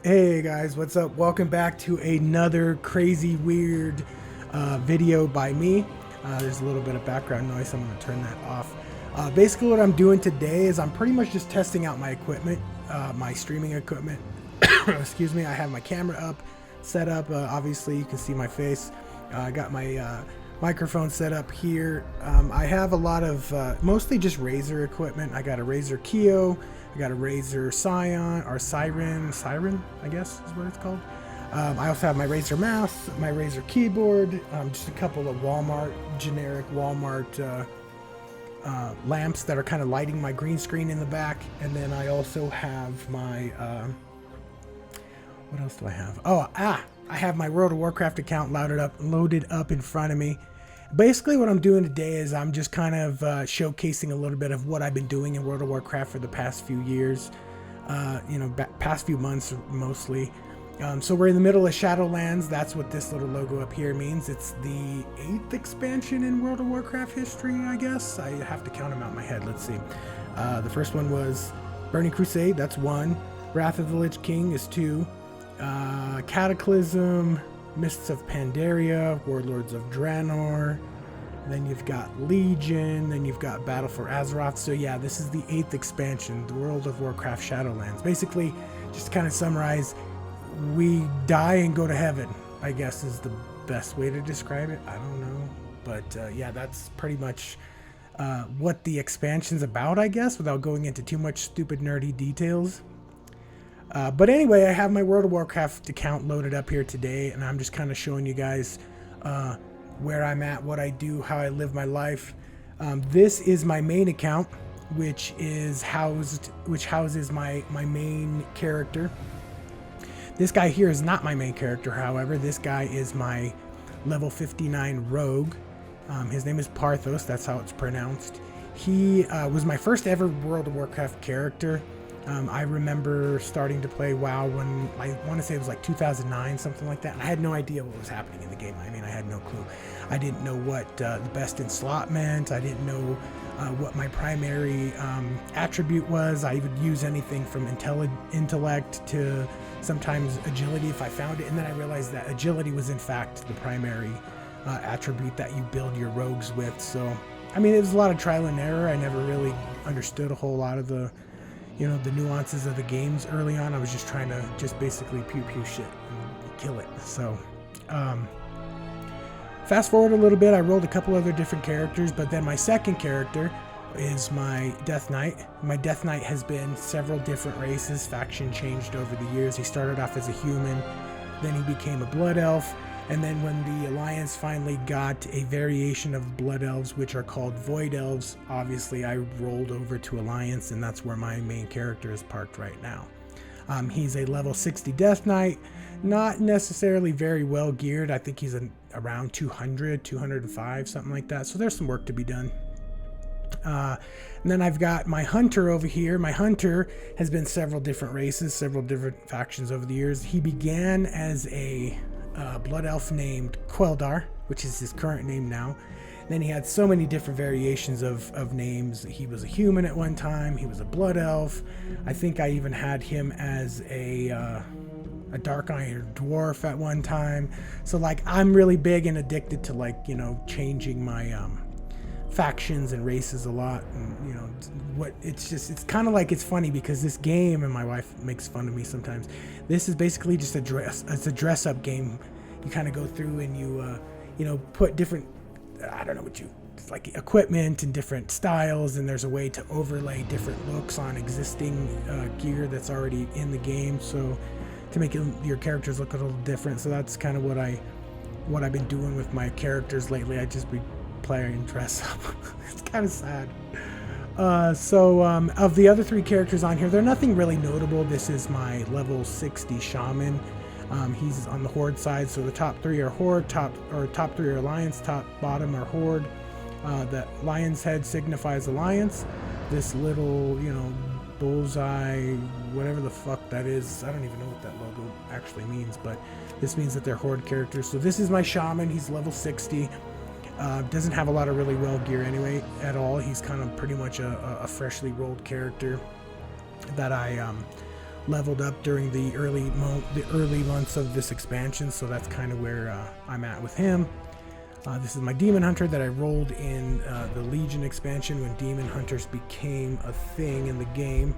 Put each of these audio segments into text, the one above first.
Hey guys, what's up? Welcome back to another crazy weird video by me. There's a little bit of background noise, so I'm going to turn that off. Basically what I'm doing today is I'm pretty much just testing out my equipment, my streaming equipment. Excuse me, I have my camera up, set up, obviously you can see my face. I got my microphone set up here. I have a lot of mostly just Razer equipment. I got a Razer Keo, I got a Razer Scion, or Siren, I guess is what it's called. I also have my Razer mouse, my Razer keyboard, just a couple of generic Walmart lamps that are kind of lighting my green screen in the back. And then I also have my, what else do I have? I have my World of Warcraft account loaded up in front of me. Basically what I'm doing today is I'm just kind of showcasing a little bit of what I've been doing in World of Warcraft for the past few years, past few months mostly. So we're in the middle of Shadowlands. That's what this little logo up here means. It's the 8th expansion in World of Warcraft history, I guess. I have to count them out in my head. Let's see. The first one was Burning Crusade. That's 1. Wrath of the Lich King is 2. Cataclysm, Mists of Pandaria, Warlords of Draenor, then you've got Legion, then you've got Battle for Azeroth. So yeah, this is the 8th expansion, the World of Warcraft Shadowlands. Basically, just to kind of summarize, we die and go to heaven, I guess is the best way to describe it. I don't know, but yeah, that's pretty much what the expansion's about, I guess, without going into too much stupid nerdy details. But anyway, I have my World of Warcraft account loaded up here today, and I'm just kind of showing you guys where I'm at, what I do, how I live my life. This is my main account, which houses my main character. This guy here is not my main character, however. This guy is my level 59 rogue. His name is Parthos, that's how it's pronounced. He was my first ever World of Warcraft character. I remember starting to play WoW when I want to say it was like 2009, something like that. And I had no idea what was happening in the game. I mean, I had no clue. I didn't know what the best in slot meant. I didn't know what my primary attribute was. I would use anything from intellect to sometimes agility if I found it. And then I realized that agility was in fact the primary attribute that you build your rogues with. So, I mean, it was a lot of trial and error. I never really understood a whole lot of the nuances of the games early on. I was just trying to basically pew shit and kill it. So, fast forward a little bit, I rolled a couple other different characters, but then my second character is my Death Knight. My Death Knight has been several different races, faction changed over the years. He started off as a human, then he became a Blood Elf, and then when the Alliance finally got a variation of Blood Elves, which are called Void Elves, obviously I rolled over to Alliance, and that's where my main character is parked right now. He's a level 60 Death Knight, not necessarily very well geared. I think he's around 200, 205, something like that. So there's some work to be done. And then I've got my Hunter over here. My Hunter has been several different races, several different factions over the years. He began as a Blood Elf named Queldar, which is his current name now. Then he had so many different variations of names. He was a human at one time. He was a Blood Elf. I think I even had him as a Dark Iron Dwarf at one time. So like, I'm really big and addicted to changing my factions and races a lot. And it's kind of like, it's funny because this game, and my wife makes fun of me sometimes, this is basically just it's a dress up game. You kind of go through and you put different, I don't know it's like equipment and different styles, and there's a way to overlay different looks on existing gear that's already in the game, so to make your characters look a little different. So that's kind of what I've been doing with my characters lately. I just be playing dress up. It's kind of sad. Of the other 3 characters on here, they're nothing really notable. This is my level 60 Shaman. He's on the Horde side, so the top 3 are Horde, top 3 are Alliance, bottom are Horde. The lion's head signifies Alliance. This little, bullseye, whatever the fuck that is, I don't even know what that logo actually means, but this means that they're Horde characters. So this is my Shaman. He's level 60. Doesn't have a lot of really well gear anyway at all. He's kind of pretty much a freshly rolled character that I leveled up during the early months of this expansion, so that's kind of where I'm at with him. This is my Demon Hunter that I rolled in the Legion expansion when Demon Hunters became a thing in the game.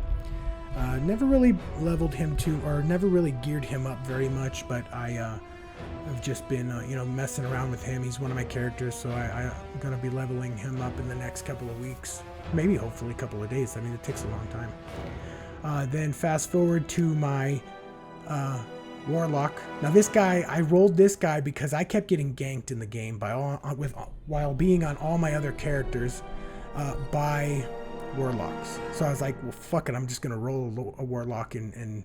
Never really leveled him or never really geared him up very much, but I've just been, messing around with him. He's one of my characters, so I'm going to be leveling him up in the next couple of weeks. Maybe, hopefully, a couple of days. I mean, it takes a long time. Then fast forward to my Warlock. Now this guy, I rolled this guy because I kept getting ganked in the game while being on all my other characters by Warlocks. So I was like, well, fuck it, I'm just gonna roll a Warlock and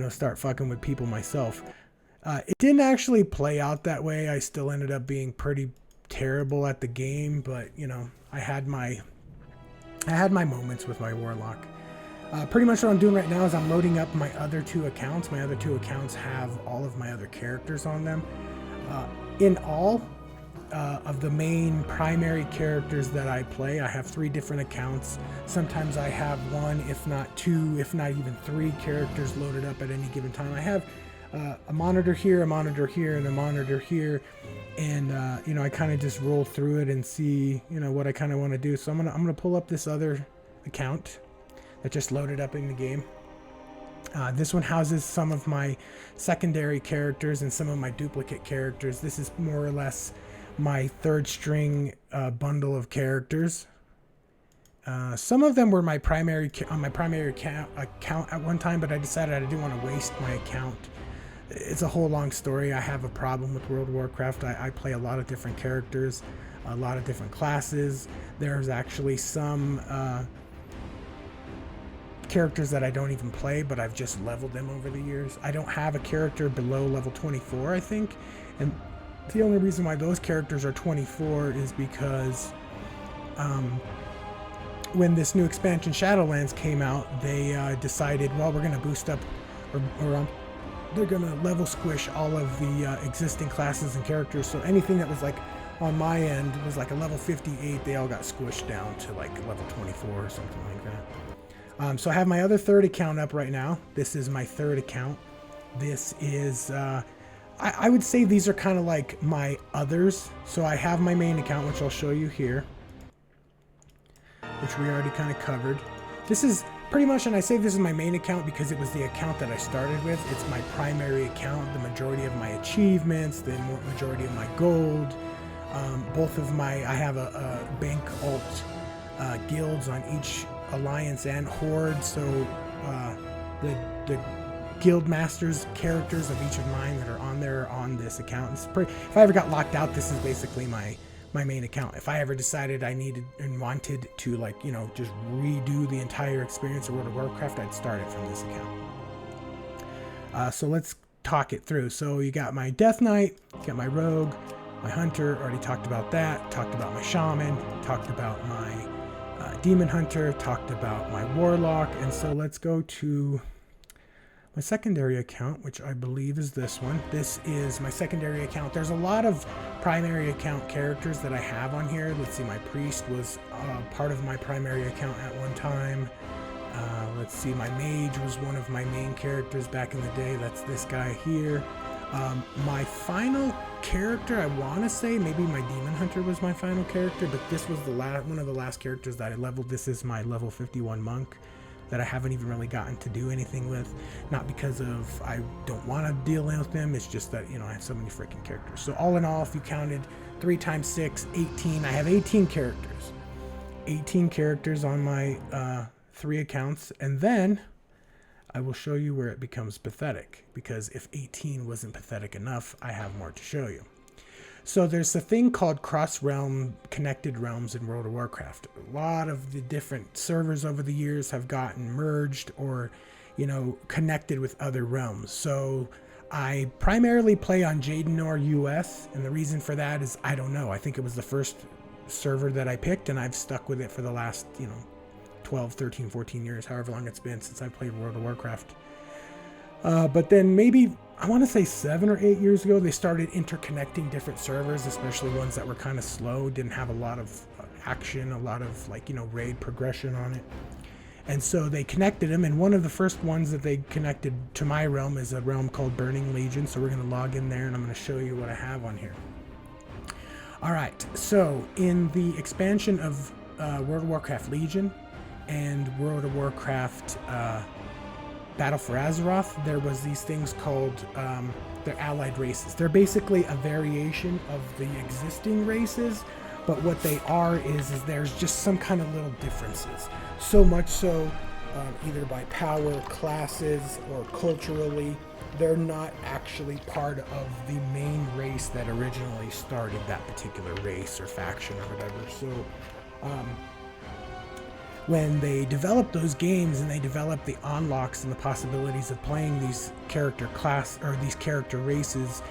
start fucking with people myself. It didn't actually play out that way. I still ended up being pretty terrible at the game, but I had my moments with my Warlock. Pretty much what I'm doing right now is I'm loading up my other two accounts. My other two accounts have all of my other characters on them. In all of the main primary characters that I play, I have 3 different accounts. Sometimes I have 1, if not 2, if not even 3 characters loaded up at any given time. I have a monitor here, a monitor here, and a monitor here. And, I kind of just roll through it and see, what I kind of want to do. So I'm gonna pull up this other account that just loaded up in the game. This one houses some of my secondary characters and some of my duplicate characters. This is more or less my 3rd string bundle of characters. Some of them were my primary account at one time, but I decided I didn't want to waste my account. It's a whole long story. I have a problem with World of Warcraft. I play a lot of different characters, a lot of different classes. There's actually some characters that I don't even play, but I've just leveled them over the years. I don't have a character below level 24, I think, and the only reason why those characters are 24 is because when this new expansion Shadowlands came out, they decided, well, we're going to boost up or they're going to level squish all of the existing classes and characters, so anything that was like on my end was like a level 58, they all got squished down to like level 24 or something like that. So I have my other 3rd account up right now. This is my 3rd account. This is, I would say these are kind of like my others. So I have my main account, which I'll show you here, which we already kind of covered. This is pretty much, and I say this is my main account because it was the account that I started with. It's my primary account, the majority of my achievements, the majority of my gold. I have a bank alt guilds on each alliance and horde, so the guild masters characters of each of mine that are on there on this account. If I ever got locked out, this is basically my main account. If I ever decided I needed and wanted to just redo the entire experience of World of Warcraft, I'd start it from this account. So let's talk it through. So you got my Death Knight, you got my Rogue, my Hunter, already talked about that, talked about my Shaman, talked about my Demon Hunter, talked about my Warlock, and so let's go to my secondary account, which I believe is this one. This is my secondary account. There's a lot of primary account characters that I have on here. Let's see, my Priest was part of my primary account at one time. Let's see, my Mage was one of my main characters back in the day. That's this guy here. My final character, I want to say maybe my Demon Hunter was my final character, but this was one of the last characters that I leveled. This is my level 51 monk that I haven't even really gotten to do anything with. Not because of I don't want to deal with them, it's just that, I have so many freaking characters. So all in all, if you counted 3 times 6, 18, I have 18 characters. 18 characters on my 3 accounts, and then I will show you where it becomes pathetic, because if 18 wasn't pathetic enough, I have more to show you. So there's a thing called cross-realm connected realms in World of Warcraft. A lot of the different servers over the years have gotten merged or, connected with other realms. So I primarily play on Jadenor US, and the reason for that is, I don't know. I think it was the first server that I picked, and I've stuck with it for the last, 12, 13, 14 years, however long it's been since I played World of Warcraft. But then maybe, I want to say 7 or 8 years ago, they started interconnecting different servers, especially ones that were kind of slow, didn't have a lot of action, a lot of raid progression on it. And so they connected them, and one of the first ones that they connected to my realm is a realm called Burning Legion. So we're going to log in there, and I'm going to show you what I have on here. All right, so in the expansion of World of Warcraft Legion and World of Warcraft Battle for Azeroth, there was these things called they're allied races. They're basically a variation of the existing races, but what they are is there's just some kind of little differences. So much so, either by power, classes, or culturally, they're not actually part of the main race that originally started that particular race or faction or whatever. So when they developed those games and they developed the unlocks and the possibilities of playing these character class or these character races,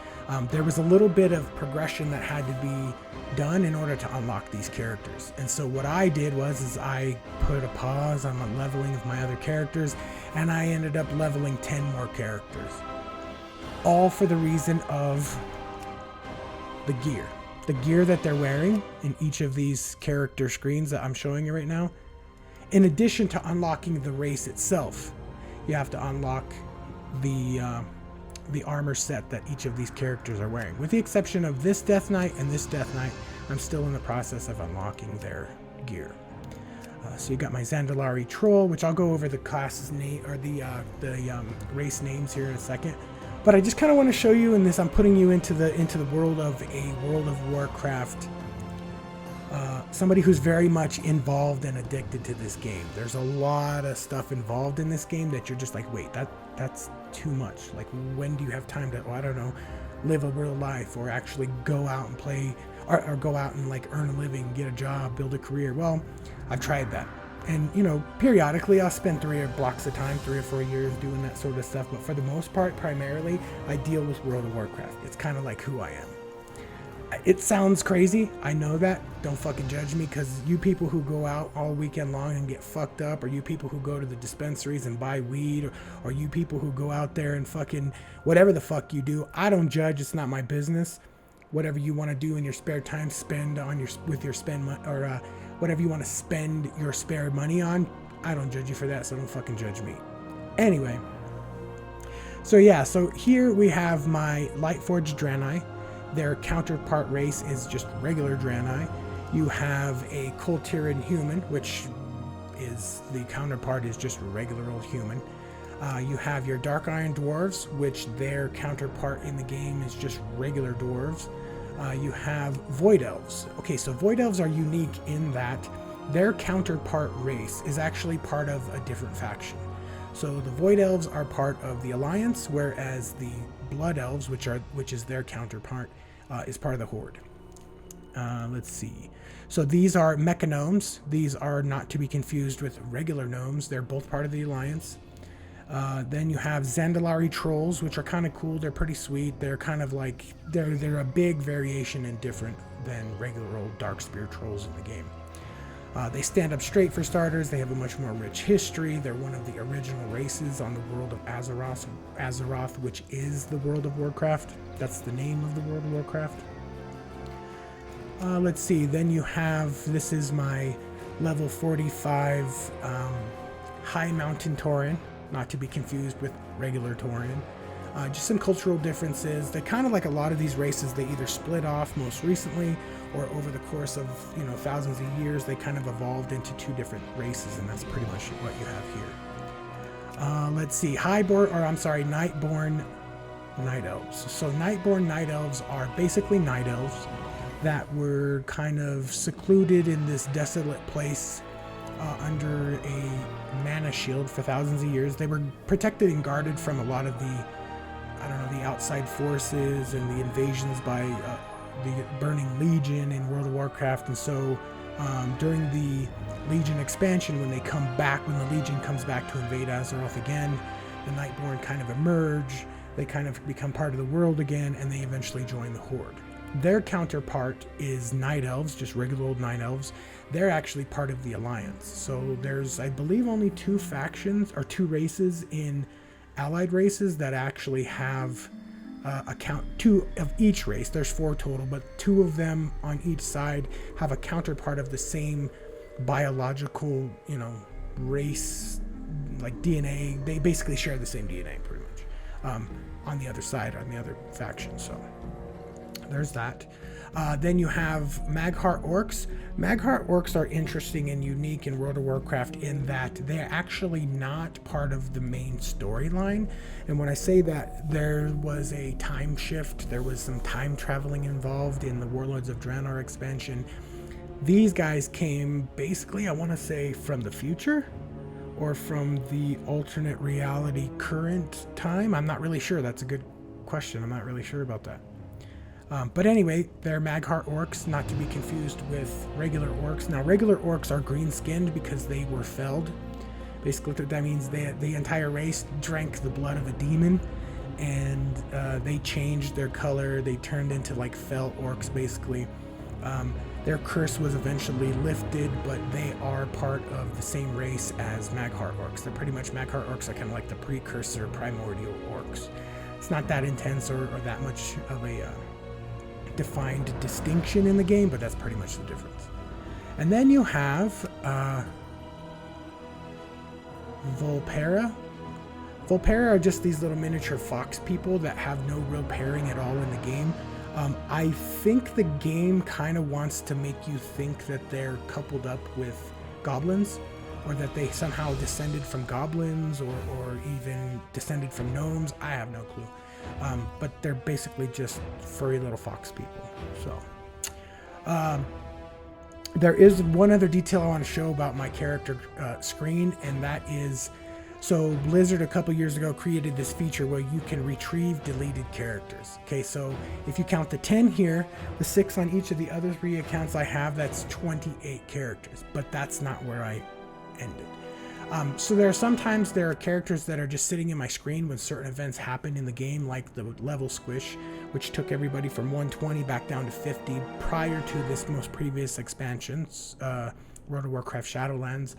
there was a little bit of progression that had to be done in order to unlock these characters. And so what I did was I put a pause on the leveling of my other characters, and I ended up leveling 10 more characters, all for the reason of the gear that they're wearing in each of these character screens that I'm showing you right now. In addition to unlocking the race itself, you have to unlock the armor set that each of these characters are wearing. With the exception of this Death Knight and this Death Knight, I'm still in the process of unlocking their gear. So you got my Zandalari Troll, which I'll go over the class's name or the race names here in a second. But I just kind of want to show you in this. I'm putting you into the world of a World of Warcraft. Somebody who's very much involved and addicted to this game. There's a lot of stuff involved in this game that you're just like, wait, that's too much. Like, when do you have time to, I don't know, live a real life or actually go out and play or go out and like earn a living, get a job, build a career? Well, I've tried that. And, you know, periodically I'll spend 3 blocks of time, 3 or 4 years doing that sort of stuff. But for the most part, primarily, I deal with World of Warcraft. It's kind of like who I am. It sounds crazy. I know that. Don't fucking judge me, because you people who go out all weekend long and get fucked up, or you people who go to the dispensaries and buy weed, or you people who go out there and fucking whatever the fuck you do, I don't judge. It's not my business. Whatever you want to do in your spare time, spend on whatever you want to spend your spare money on. I don't judge you for that, so don't fucking judge me. Anyway, so yeah, so here we have my Lightforged Draenei. Their counterpart race is just regular Draenei. You have a Kultiran human, which is the counterpart is just regular old human. You have your Dark Iron Dwarves, which their counterpart in the game is just regular dwarves. You have Void Elves. Okay, so Void Elves are unique in that their counterpart race is actually part of a different faction. So the Void Elves are part of the Alliance, whereas the Blood Elves, which is their counterpart, is part of the Horde. Let's see. So these are mechagnomes. These are not to be confused with regular gnomes. They're both part of the Alliance. Then you have Zandalari Trolls, which are kind of cool. They're pretty sweet. They're kind of like, they're a big variation and different than regular old Darkspear Trolls in the game. They stand up straight for starters. They have a much more rich history. They're one of the original races on the world of Azeroth, which is the World of Warcraft. That's the name of the World of Warcraft. Let's see. Then you have, this is my level 45 High Mountain Tauren, not to be confused with regular Tauren. Just some cultural differences. They kind of, like a lot of these races, they either split off most recently, or over the course of, you know, thousands of years, they kind of evolved into 2 different races, and that's pretty much what you have here. Let's see, Nightborn Night Elves. So Nightborn Night Elves are basically Night Elves that were kind of secluded in this desolate place under a mana shield for thousands of years. They were protected and guarded from a lot of the, the outside forces and the invasions by the Burning Legion in World of Warcraft. And so during the Legion expansion, when the Legion comes back to invade Azeroth again, the Nightborn kind of emerge. They kind of become part of the world again, and they eventually join the Horde. Their counterpart is Night Elves, just regular old Night Elves. They're actually part of the Alliance. So there's, I believe, only 2 factions or 2 races in allied races that actually have account 2 of each race. There's 4 total, but 2 of them on each side have a counterpart of the same biological, race, like DNA. They basically share the same DNA pretty much, on the other side, on the other faction. So there's that. Then you have Heart Orcs. Heart Orcs are interesting and unique in World of Warcraft in that they're actually not part of the main storyline. And when I say that, there was a time shift, there was some time traveling involved in the Warlords of Draenor expansion. These guys came basically, I want to say, from the future or from the alternate reality current time. I'm not really sure. That's a good question. I'm not really sure about that. But anyway, they're Heart Orcs, not to be confused with regular orcs. Now, regular orcs are green-skinned because they were felled. Basically, what that means, the entire race drank the blood of a demon, and they changed their color. They turned into like fell orcs, basically. Their curse was eventually lifted, but they are part of the same race as Heart Orcs. They're pretty much Heart Orcs are kind of like the precursor primordial orcs. It's not that intense or that much of a defined distinction in the game, but that's pretty much the difference. And then you have Volpera. Volpera are just these little miniature fox people that have no real pairing at all in the game. I think the game kind of wants to make you think that they're coupled up with goblins, or that they somehow descended from goblins, or even descended from gnomes. I have no clue. But they're basically just furry little fox people. So there is one other detail I want to show about my character screen, and that is, so Blizzard a couple years ago created this feature where you can retrieve deleted characters. Okay, so if you count the 10 here, the 6 on each of the other 3 accounts I have, that's 28 characters, but that's not where I ended. So there are characters that are just sitting in my screen when certain events happen in the game, like the level squish, which took everybody from 120 back down to 50 prior to this most previous expansions, World of Warcraft Shadowlands.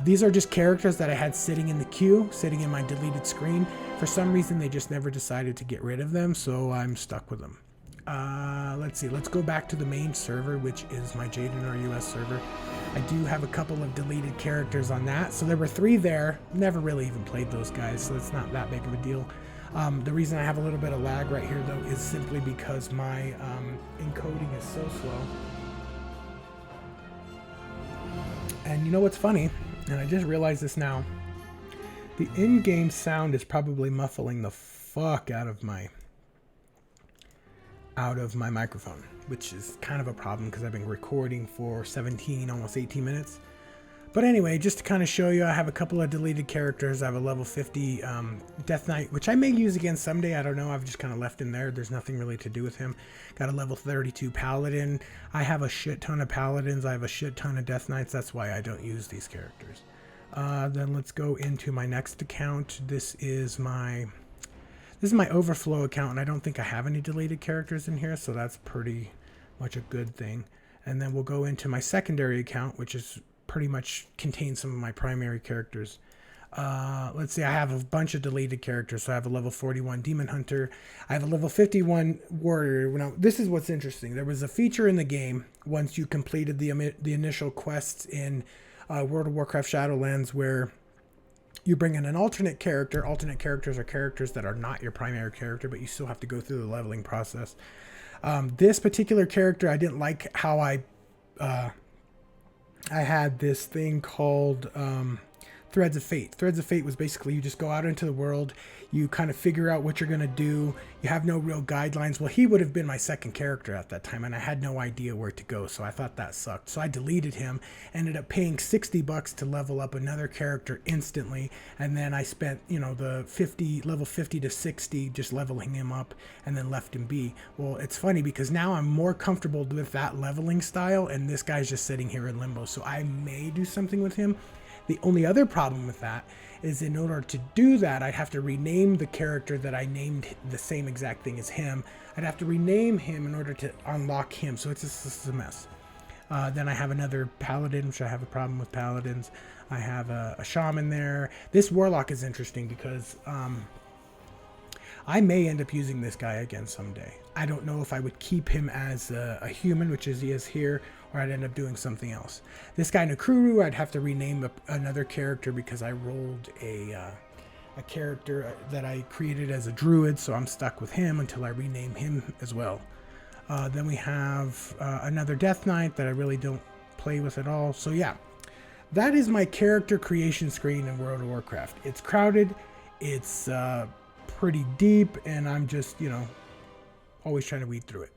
These are just characters that I had sitting in the queue, sitting in my deleted screen. For some reason, they just never decided to get rid of them, so I'm stuck with them. Let's see, let's go back to the main server, which is my Jaden US server. I do have a couple of deleted characters on that. So there were 3 there. Never really even played those guys, so it's not that big of a deal. The reason I have a little bit of lag right here, though, is simply because my encoding is so slow. And you know what's funny? And I just realized this now. The in-game sound is probably muffling the fuck out of my microphone, which is kind of a problem because I've been recording for 17, almost 18 minutes. But anyway, just to kind of show you, I have a couple of deleted characters. I have a level 50 Death Knight, which I may use again someday. I don't know. I've just kind of left him there. There's nothing really to do with him. Got a level 32 Paladin. I have a shit ton of Paladins. I have a shit ton of Death Knights. That's why I don't use these characters. Then let's go into my next account. This is my overflow account, and I don't think I have any deleted characters in here, so that's pretty much a good thing. And then we'll go into my secondary account, which is pretty much contains some of my primary characters. Let's see, I have a bunch of deleted characters. So I have a level 41 Demon Hunter. I have a level 51 Warrior. Now, this is what's interesting. There was a feature in the game once you completed the initial quests in World of Warcraft Shadowlands where you bring in an alternate character. Alternate characters are characters that are not your primary character, but you still have to go through the leveling process. This particular character, I didn't like how I had this thing called Threads of Fate. Threads of Fate was basically you just go out into the world, you kind of figure out what you're going to do. You have no real guidelines. Well, he would have been my second character at that time, and I had no idea where to go, so I thought that sucked. So I deleted him, ended up paying $60 to level up another character instantly, and then I spent, the level 50 to 60 just leveling him up, and then left him be. Well, it's funny because now I'm more comfortable with that leveling style, and this guy's just sitting here in limbo, so I may do something with him. The only other problem with that is in order to do that, I'd have to rename the character that I named the same exact thing as him. I'd have to rename him in order to unlock him, so it's just a mess. Then I have another Paladin, which I have a problem with Paladins. I have a Shaman there. This Warlock is interesting because I may end up using this guy again someday. I don't know if I would keep him as a human, which is he is here, or I'd end up doing something else. This guy Nakruru, I'd have to rename another character because I rolled a character that I created as a druid, so I'm stuck with him until I rename him as well. Then we have another Death Knight that I really don't play with at all. So yeah, that is my character creation screen in World of Warcraft. It's crowded, it's pretty deep, and I'm just, you know, always trying to weed through it.